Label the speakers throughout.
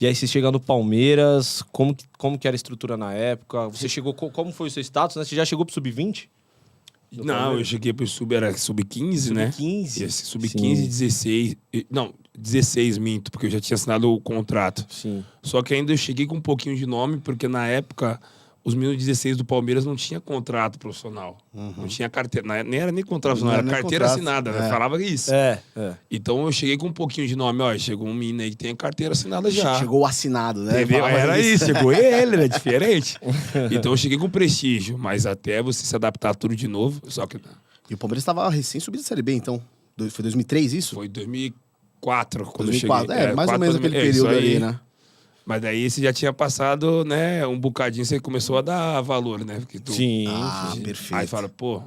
Speaker 1: E aí você chega no Palmeiras, como que era a estrutura na época? Você chegou, como foi o seu status, né? Você já chegou pro Sub-20?
Speaker 2: Não, eu cheguei pro Sub-15, né?
Speaker 1: Sub-15?
Speaker 2: Esse Sub-15, 16... Não, 16 minto, porque eu já tinha assinado o contrato.
Speaker 1: Sim.
Speaker 2: Só que ainda eu cheguei com um pouquinho de nome, porque na época os meninos 16 do Palmeiras não tinha contrato profissional. Não tinha carteira. Nem era nem contrato profissional, era carteira assinada, né? Falava isso. Então eu cheguei com um pouquinho de nome. Ó, chegou um menino aí que tem a carteira assinada já.
Speaker 3: Chegou assinado, né?
Speaker 2: Era isso, chegou ele, era diferente. Então eu cheguei com prestígio, mas até você se adaptar tudo de novo, só que...
Speaker 3: E o Palmeiras estava recém subido da Série B, então. Foi 2003 isso?
Speaker 2: Foi 2004, quando
Speaker 3: 2004,
Speaker 2: eu cheguei.
Speaker 3: mais ou menos aquele período ali, né?
Speaker 2: Mas daí você já tinha passado, né, um bocadinho, você começou a dar valor, né? Porque
Speaker 1: Sim.
Speaker 3: Perfeito.
Speaker 2: Aí fala, pô,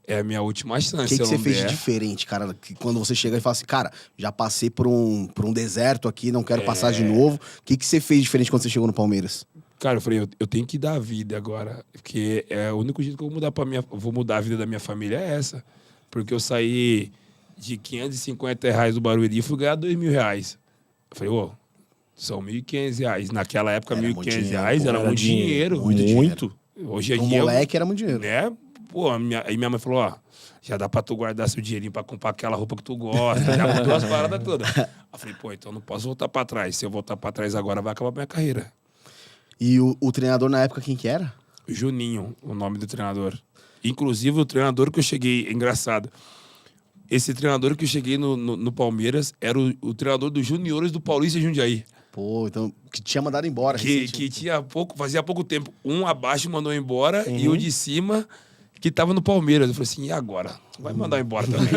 Speaker 2: é a minha última chance.
Speaker 3: O que você fez de diferente, cara? Que quando você chega e fala assim, cara, já passei por um deserto aqui, não quero passar de novo. O que você fez de diferente quando você chegou no Palmeiras?
Speaker 2: Cara, eu falei, eu tenho que dar a vida agora. Porque é o único jeito que eu vou mudar a vida da minha família é essa. Porque eu saí de R$550 do Barueri e fui ganhar R$2.000. Eu falei, ô, são R$1.500. Naquela época, R$1.500 era muito dinheiro.
Speaker 1: Muito.
Speaker 2: Hoje em
Speaker 3: dia, moleque era muito dinheiro.
Speaker 2: Né? Pô, aí minha mãe falou, ó, já dá pra tu guardar seu dinheirinho pra comprar aquela roupa que tu gosta. Já mudou as paradas todas. Eu falei, pô, então não posso voltar pra trás. Se eu voltar pra trás agora, vai acabar minha carreira.
Speaker 3: E o treinador na época, quem que era?
Speaker 2: Juninho, o nome do treinador. Inclusive, o treinador que eu cheguei... Engraçado. Esse treinador que eu cheguei no Palmeiras era o treinador dos juniores do Paulista Jundiaí.
Speaker 3: Pô, então, que tinha mandado embora.
Speaker 2: Que fazia pouco tempo. Um abaixo mandou embora e o de cima que tava no Palmeiras. Eu falei assim, e agora? Vai mandar embora também.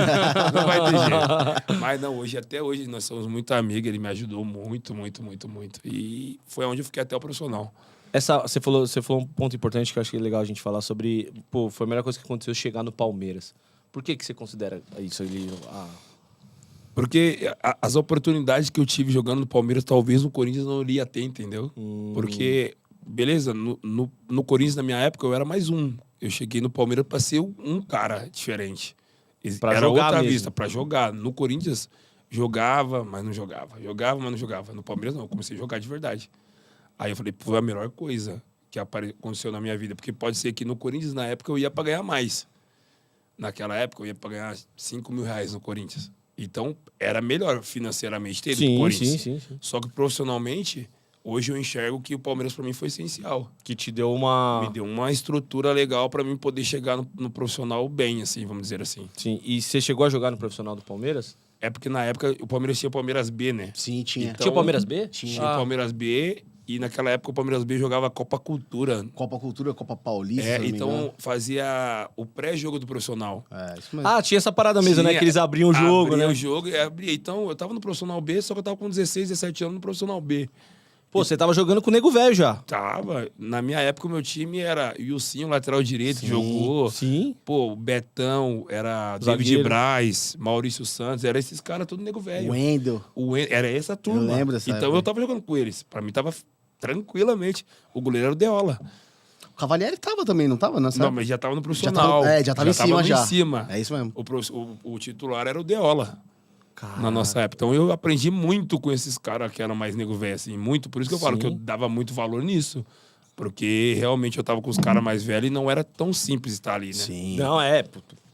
Speaker 2: Não vai ter jeito. Mas não, até hoje, nós somos muito amigos. Ele me ajudou muito, muito, muito, muito. E foi onde eu fiquei até o profissional.
Speaker 1: Você falou um ponto importante que eu acho que é legal a gente falar sobre... Pô, foi a melhor coisa que aconteceu chegar no Palmeiras. Por que você considera isso ali?
Speaker 2: Porque as oportunidades que eu tive jogando no Palmeiras, talvez no Corinthians não iria ter, entendeu? Porque, beleza, no Corinthians, na minha época, eu era mais um. Eu cheguei no Palmeiras pra ser um cara diferente. Era outra vista, pra jogar. No Corinthians, jogava, mas não jogava. Jogava, mas não jogava. No Palmeiras, não. Eu comecei a jogar de verdade. Aí eu falei, foi a melhor coisa que aconteceu na minha vida. Porque pode ser que no Corinthians, na época, eu ia pra ganhar mais. Naquela época, eu ia pra ganhar R$5.000 no Corinthians. Então, era melhor financeiramente ter do que o Corinthians. Sim. Só que profissionalmente, hoje eu enxergo que o Palmeiras para mim foi essencial.
Speaker 1: Que te deu uma...
Speaker 2: Me deu uma estrutura legal para mim poder chegar no profissional bem, assim, vamos dizer assim.
Speaker 1: Sim. E você chegou a jogar no profissional do Palmeiras?
Speaker 2: É porque na época o Palmeiras tinha o Palmeiras B, né?
Speaker 3: Sim, tinha.
Speaker 1: Tinha o Palmeiras B?
Speaker 2: Tinha o Palmeiras B. E naquela época o Palmeiras B jogava Copa Cultura.
Speaker 3: Copa Cultura, Copa Paulista.
Speaker 2: Então fazia o pré-jogo do profissional.
Speaker 3: Isso mesmo.
Speaker 1: Tinha essa parada mesmo, né? Que eles abriam o jogo, né?
Speaker 2: Abriam o jogo e abria. Então eu tava no profissional B, só que eu tava com 16, 17 anos no profissional B.
Speaker 1: Pô, você tava jogando com o Nego Velho já.
Speaker 2: Tava. Na minha época, o meu time era Ilcinho, lateral direito, jogou.
Speaker 1: Sim.
Speaker 2: Pô, Betão, era David Braz, Maurício Santos, era esses caras tudo Nego Velho.
Speaker 3: Wendel.
Speaker 2: Era essa turma.
Speaker 3: Eu lembro dessa
Speaker 2: Então eu tava jogando com eles. Pra mim tava tranquilamente. O goleiro era o Deola.
Speaker 3: O Cavalieri tava também, não tava?
Speaker 2: Não, mas já tava no profissional.
Speaker 3: Já tava em cima.
Speaker 2: É
Speaker 3: isso mesmo.
Speaker 2: O titular era o Deola. Na nossa época. Então eu aprendi muito com esses caras que eram mais nego velho, assim, muito. Por isso que eu falo que eu dava muito valor nisso. Porque realmente eu tava com os caras mais velhos e não era tão simples estar ali, né?
Speaker 1: Sim. Não,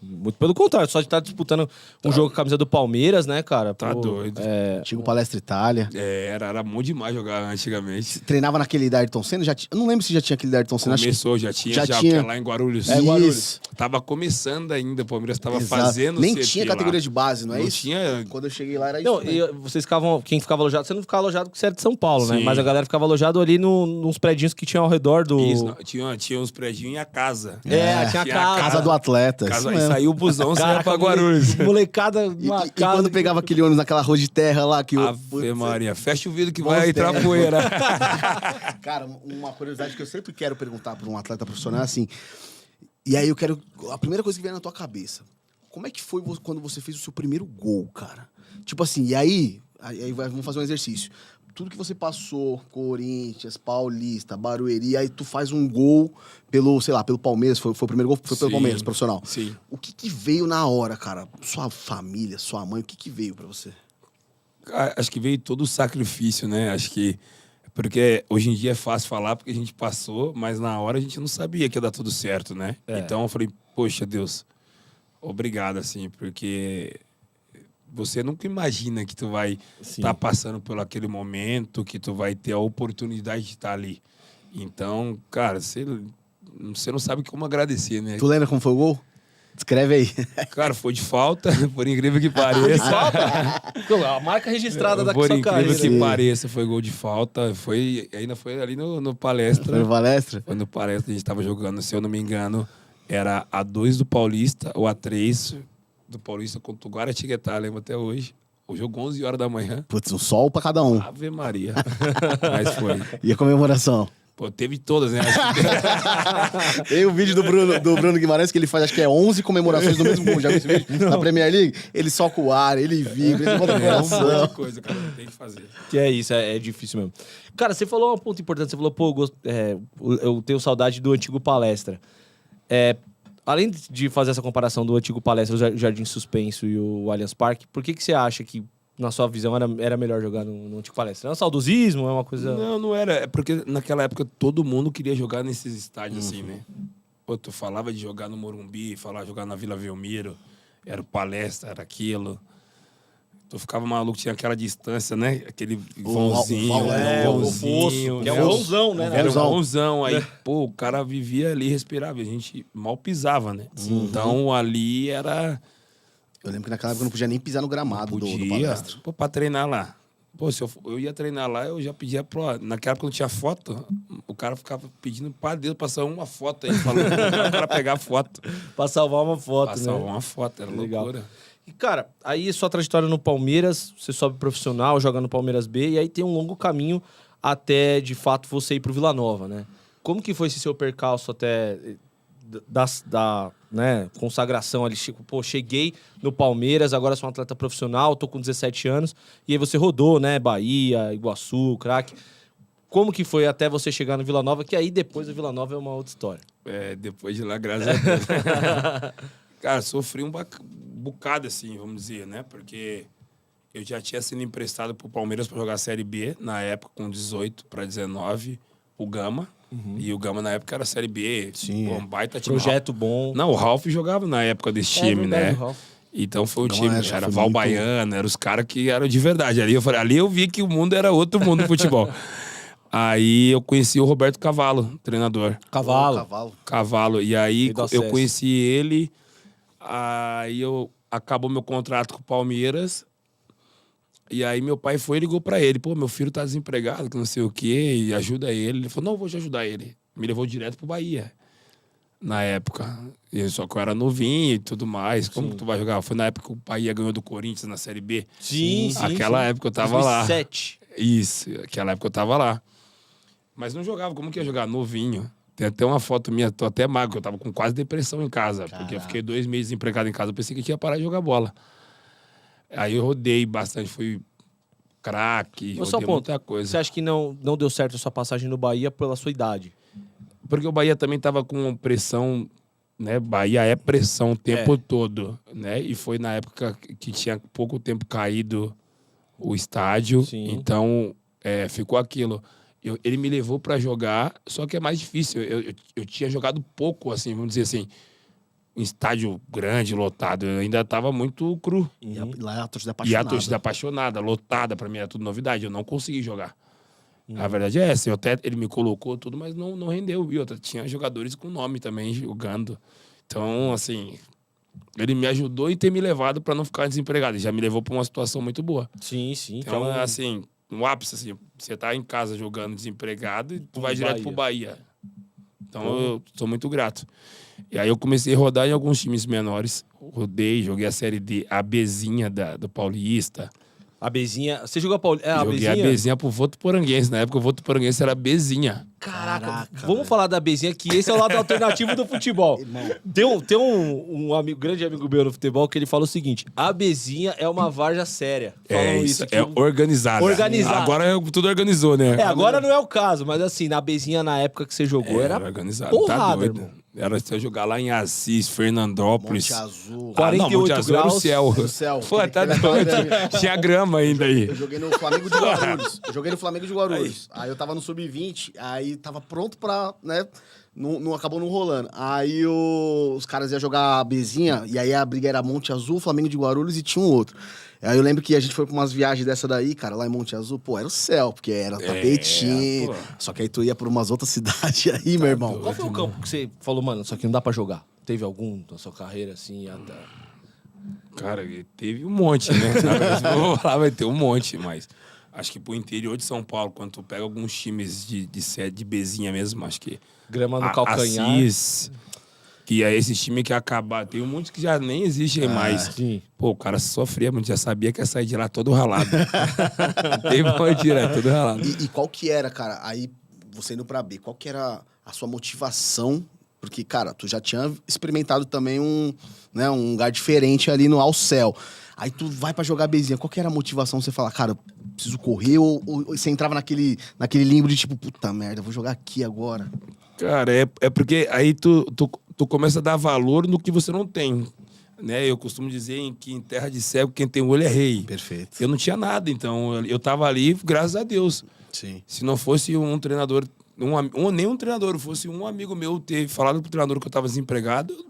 Speaker 1: muito pelo contrário, só de estar disputando um jogo com a camisa do Palmeiras, né, cara?
Speaker 2: Tá doido.
Speaker 3: Antigo Palestra Itália.
Speaker 2: Era bom demais jogar antigamente.
Speaker 3: Treinava naquele da Ayrton Senna? Eu não lembro se já tinha aquele da Ayrton Senna.
Speaker 2: Começou, já tinha. Lá em Guarulhos.
Speaker 3: Guarulhos.
Speaker 2: Tava começando ainda, o Palmeiras tava fazendo.
Speaker 3: Nem tinha categoria de base, não é isso?
Speaker 2: Não tinha.
Speaker 3: Quando eu cheguei lá era
Speaker 1: isso. Não, e vocês ficavam. Quem ficava alojado, você não ficava alojado porque você era de São Paulo, né? Mas a galera ficava alojado ali nos predinhos que tinham ao redor do.
Speaker 2: Isso, tinha uns predinhos e a casa.
Speaker 1: Tinha a
Speaker 3: casa do atleta.
Speaker 2: E saiu o busão, você ia pra Guarulhos.
Speaker 1: Molecada,
Speaker 3: e quando pegava aquele ônibus naquela rua de terra lá que
Speaker 2: Ave Maria, fecha o vidro que vai entrar poeira.
Speaker 3: Cara, uma curiosidade que eu sempre quero perguntar para um atleta profissional é assim. E aí a primeira coisa que vem na tua cabeça, como é que foi quando você fez o seu primeiro gol, cara? Tipo assim, e aí vamos fazer um exercício. Tudo que você passou, Corinthians, Paulista, Barueri, aí tu faz um gol pelo Palmeiras, foi o primeiro gol, foi pelo Palmeiras, profissional.
Speaker 2: Sim.
Speaker 3: O que veio na hora, cara? Sua família, sua mãe, o que veio pra você?
Speaker 2: Acho que veio todo o sacrifício, né? Acho que... Porque hoje em dia é fácil falar porque a gente passou, mas na hora a gente não sabia que ia dar tudo certo, né? Então eu falei, poxa, Deus, obrigado, assim, porque você nunca imagina que tu vai estar passando por aquele momento, que tu vai ter a oportunidade de estar ali. Então, cara, você não sabe como agradecer, né?
Speaker 3: Tu lembra como foi o gol? Descreve aí.
Speaker 2: Cara, foi de falta, por incrível que pareça.
Speaker 1: A marca registrada da sua
Speaker 2: Por
Speaker 1: carreira.
Speaker 2: incrível que pareça, foi gol de falta. Ainda foi ali no palestra.
Speaker 3: Foi no palestra?
Speaker 2: Foi no palestra, a gente estava jogando, se eu não me engano, era a 2 do Paulista, ou a 3 do Paulista contra o Guaratinguetá, lembro até hoje. O jogo 11 horas da manhã.
Speaker 3: Putz, um sol pra cada um.
Speaker 2: Ave Maria. Mas foi.
Speaker 3: E a comemoração?
Speaker 2: Pô, teve todas, né?
Speaker 3: Tem o vídeo do Bruno Guimarães que ele faz, acho que é 11 comemorações do mesmo gol. Já viu esse vídeo? Na Premier League? Ele soca o ar, ele vibra, ele bota
Speaker 2: É um
Speaker 3: coração.
Speaker 2: monte de coisa, cara, tem que fazer.
Speaker 1: Que é isso, é difícil mesmo. Cara, você falou um ponto importante, você falou, pô, eu tenho saudade do antigo palestra. Além de fazer essa comparação do antigo palestra, o Jardim Suspenso e o Allianz Parque, por que você acha que, na sua visão, era melhor jogar no antigo palestra? É um saudosismo? É uma coisa...
Speaker 2: Não era. É porque naquela época todo mundo queria jogar nesses estádios assim, né? Pô, tu falava de jogar no Morumbi, falava de jogar na Vila Belmiro, era o palestra, era aquilo. Tu ficava maluco, tinha aquela distância, né? Aquele vãozinho.
Speaker 1: o fosso, que é um vãozão, né?
Speaker 2: Era um vãozão. Aí, pô, o cara vivia ali, respirava. A gente mal pisava, né? Então, ali era...
Speaker 3: Eu lembro que naquela época eu não podia nem pisar no gramado do palestra.
Speaker 2: Pô, pra treinar lá. Pô, se eu ia treinar lá, eu já pedia pro... Naquela época não tinha foto, o cara ficava pedindo pra Deus passar uma foto aí, falando pro cara pegar a foto.
Speaker 1: Pra salvar uma foto,
Speaker 2: Pra
Speaker 1: né?
Speaker 2: salvar uma foto, era
Speaker 1: Legal.
Speaker 2: loucura.
Speaker 1: E, cara, aí sua trajetória no Palmeiras, você sobe profissional, joga no Palmeiras B, e aí tem um longo caminho até, de fato, você ir pro Vila Nova, né? Como que foi esse seu percalço até da né, consagração ali? Pô, cheguei no Palmeiras, agora sou um atleta profissional, tô com 17 anos, e aí você rodou, né? Bahia, Iguaçu, Craque. Como que foi até você chegar no Vila Nova? Que aí depois do Vila Nova é uma outra história.
Speaker 2: Depois de lá, graças a Deus. Cara, sofri um bocado, assim, vamos dizer, né? Porque eu já tinha sido emprestado pro Palmeiras para jogar a Série B, na época, com 18 para 19, o Gama. E o Gama, na época, era a Série B.
Speaker 3: Sim.
Speaker 2: Um baita time.
Speaker 1: Projeto bom.
Speaker 2: Não, o Ralf jogava na época desse time,
Speaker 1: verdade,
Speaker 2: né?
Speaker 1: o Ralf.
Speaker 2: Então foi o
Speaker 3: Não,
Speaker 2: time,
Speaker 3: já
Speaker 2: era
Speaker 3: foi
Speaker 2: Val
Speaker 3: muito-
Speaker 2: Baiano, eram os caras que eram de verdade. Ali eu vi que o mundo era outro mundo do futebol. Aí eu conheci o Roberto Cavalo, treinador.
Speaker 1: Cavalo.
Speaker 2: Cavalo. E aí
Speaker 1: do
Speaker 2: eu
Speaker 1: acesso.
Speaker 2: conheci ele, aí acabou meu contrato com o Palmeiras. E aí meu pai foi e ligou pra ele. Pô, meu filho tá desempregado, que não sei o quê, e ajuda ele. Ele falou, não, vou te ajudar ele. Me levou direto pro Bahia, na época. Só que eu era novinho e tudo mais. Como que tu vai jogar? Foi na época que o Bahia ganhou do Corinthians na Série B.
Speaker 1: Sim.
Speaker 2: Aquela época eu tava lá.
Speaker 1: 2007.
Speaker 2: Isso, aquela época eu tava lá. Mas não jogava, como que ia jogar? Novinho. Tem até uma foto minha, tô até magro, eu tava com quase depressão em casa. Porque eu fiquei 2 meses desempregado em casa, eu pensei que tinha parar de jogar bola. Aí eu rodei bastante, fui craque,
Speaker 1: Mas só um
Speaker 2: rodei
Speaker 1: ponto,
Speaker 2: muita coisa.
Speaker 1: você acha que não deu certo a sua passagem no Bahia pela sua idade?
Speaker 2: Porque o Bahia também tava com pressão, né? Bahia é pressão o tempo todo, né? E foi na época que tinha pouco tempo caído o estádio.
Speaker 1: Sim.
Speaker 2: Então, ficou aquilo. Ele me levou pra jogar, só que é mais difícil. Eu tinha jogado pouco, assim, vamos dizer assim, um estádio grande, lotado. Eu ainda tava muito cru.
Speaker 3: E lá a torcida
Speaker 2: E
Speaker 3: apaixonada.
Speaker 2: a torcida apaixonada, lotada, pra mim era tudo novidade. Eu não consegui jogar. A verdade é essa. Ele me colocou tudo, mas não rendeu. E outra, tinha jogadores com nome também jogando. Então, assim, ele me ajudou em ter me levado pra não ficar desempregado. Ele já me levou pra uma situação muito boa.
Speaker 1: Sim.
Speaker 2: Então, assim, no ápice, assim, você tá em casa jogando desempregado e tu vai direto pro Bahia. Então, eu sou muito grato. E aí eu comecei a rodar em alguns times menores. Rodei, joguei a Série D, a Bzinha do Paulista.
Speaker 1: A Bezinha... Você jogou a Paulista?
Speaker 2: Joguei a Bzinha pro Votuporanguense. Na época, o Votuporanguense era Bzinha.
Speaker 1: Caraca, vamos falar da Bezinha, que esse é o lado alternativo do futebol. Tem um amigo, grande amigo meu no futebol que ele fala o seguinte: a Bezinha é uma várzea séria. Falam
Speaker 2: isso,
Speaker 1: que
Speaker 2: é organizada. Agora tudo organizou, né?
Speaker 1: Agora não é o caso, mas assim, na Bezinha, na época que você jogou, era
Speaker 2: organizado.
Speaker 1: porrada,
Speaker 2: Tá doido.
Speaker 1: irmão.
Speaker 2: Era você jogar lá em Assis, Fernandópolis.
Speaker 3: Monte Azul.
Speaker 1: 48
Speaker 2: Monte Azul era o
Speaker 1: graus.
Speaker 2: céu.
Speaker 3: O céu.
Speaker 2: Pô, tá doido. Tinha grama ainda aí.
Speaker 3: Eu joguei no Flamengo de Guarulhos. Aí eu tava no Sub-20, aí tava pronto pra, né? Não acabou não rolando. Aí os caras iam jogar a Bezinha, e aí a briga era Monte Azul, Flamengo de Guarulhos e tinha um outro. Aí eu lembro que a gente foi pra umas viagens dessa daí, cara, lá em Monte Azul, pô, era o céu, porque era tapetinho. Só que aí tu ia por umas outras cidades aí, meu irmão.
Speaker 1: Qual foi o campo que você falou, mano, isso aqui não dá pra jogar? Teve algum na sua carreira, assim, até...
Speaker 2: Cara, teve um monte, né? Vou falar, vai ter um monte, mas acho que pro interior de São Paulo, quando tu pega alguns times de sede, de Bezinha mesmo, acho que...
Speaker 1: Grama no calcanhar.
Speaker 2: Assis, que é esse time que acabar. Tem um monte que já nem existem mais.
Speaker 1: Sim.
Speaker 2: Pô, o cara sofria muito, já sabia que ia sair de lá todo ralado. Teve uma direto, todo ralado.
Speaker 3: E qual que era, cara, aí você indo pra B, qual que era a sua motivação? Porque, cara, tu já tinha experimentado também um lugar diferente ali no Alcel. Aí tu vai pra jogar Bezinha. Qual que era a motivação? Você falar, cara, preciso correr? Ou você entrava naquele limbo de tipo, puta merda, vou jogar aqui agora?
Speaker 2: Cara, é porque aí tu começa a dar valor no que você não tem. Né? Eu costumo dizer que em terra de cego, quem tem olho é rei.
Speaker 3: Perfeito.
Speaker 2: Eu não tinha nada, então eu tava ali, graças a Deus.
Speaker 3: Sim.
Speaker 2: Se não fosse um treinador, nem um treinador, fosse um amigo meu ter falado pro treinador que eu tava desempregado,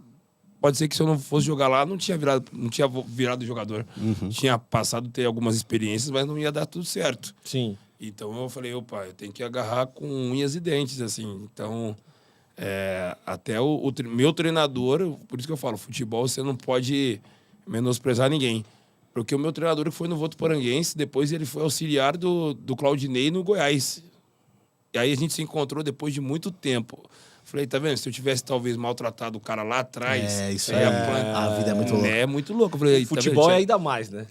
Speaker 2: pode ser que se eu não fosse jogar lá, não tinha virado jogador.
Speaker 3: Uhum.
Speaker 2: Tinha passado a ter algumas experiências, mas não ia dar tudo certo.
Speaker 1: Sim.
Speaker 2: Então eu falei, opa, eu tenho que agarrar com unhas e dentes, assim. Então, até o meu treinador, por isso que eu falo, futebol você não pode menosprezar ninguém. Porque o meu treinador foi no Votuporanguense, depois ele foi auxiliar do Claudinei no Goiás. E aí a gente se encontrou depois de muito tempo. Falei, tá vendo? Se eu tivesse talvez maltratado o cara lá atrás...
Speaker 3: A vida é muito louca.
Speaker 2: É muito louco. Eu falei,
Speaker 1: Futebol
Speaker 2: tá vendo?
Speaker 1: é ainda mais, né?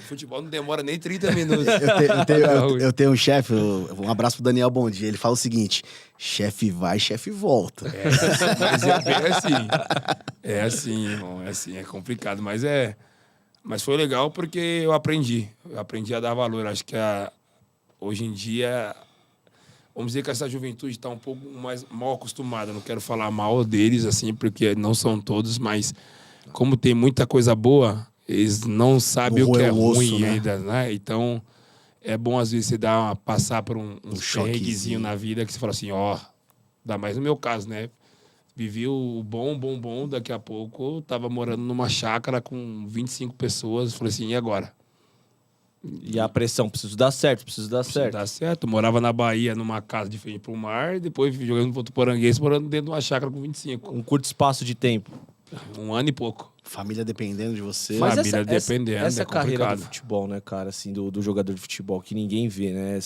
Speaker 2: Futebol não demora nem 30 minutos.
Speaker 3: Eu tenho um chefe, um abraço pro Daniel Bom Dia, ele fala o seguinte, chefe vai, chefe volta.
Speaker 2: Mas é bem assim. É assim, irmão. É assim, é complicado. Mas foi legal porque eu aprendi. Eu aprendi a dar valor. Acho que hoje em dia... Vamos dizer que essa juventude está um pouco mais mal acostumada. Não quero falar mal deles, assim, porque não são todos, mas como tem muita coisa boa, eles não sabem o que é ruim ainda, né? Então, é bom às vezes você passar por um choquezinho na vida que você fala assim, ainda mais no meu caso, né? Vivi o bom, daqui a pouco eu tava morando numa chácara com 25 pessoas, falei assim, e agora?
Speaker 1: E a pressão, preciso dar certo.
Speaker 2: Dá certo. Morava na Bahia, numa casa de frente pro mar, depois jogando no Votuporanguense, morando dentro de uma chácara com 25.
Speaker 1: Um curto espaço de tempo.
Speaker 2: 1 ano e pouco.
Speaker 3: Família dependendo de você.
Speaker 1: Mas
Speaker 2: Família dependendo,
Speaker 1: essa
Speaker 2: é
Speaker 1: carreira
Speaker 2: complicado.
Speaker 1: do futebol, né, cara, assim, do jogador de futebol, que ninguém vê, né?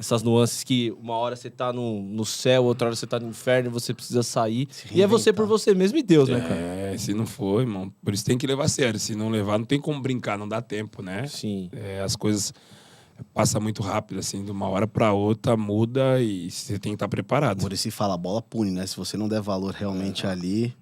Speaker 1: Essas nuances que uma hora você tá no céu, outra hora você tá no inferno e você precisa sair. E é você por você mesmo e Deus, né, cara?
Speaker 2: Se não for, irmão, por isso tem que levar a sério. Se não levar, não tem como brincar, não dá tempo, né?
Speaker 1: Sim.
Speaker 2: As coisas passam muito rápido, assim, de uma hora pra outra, muda e você tem que estar preparado.
Speaker 3: Muricy fala, a bola pune, né? Se você não der valor realmente ali...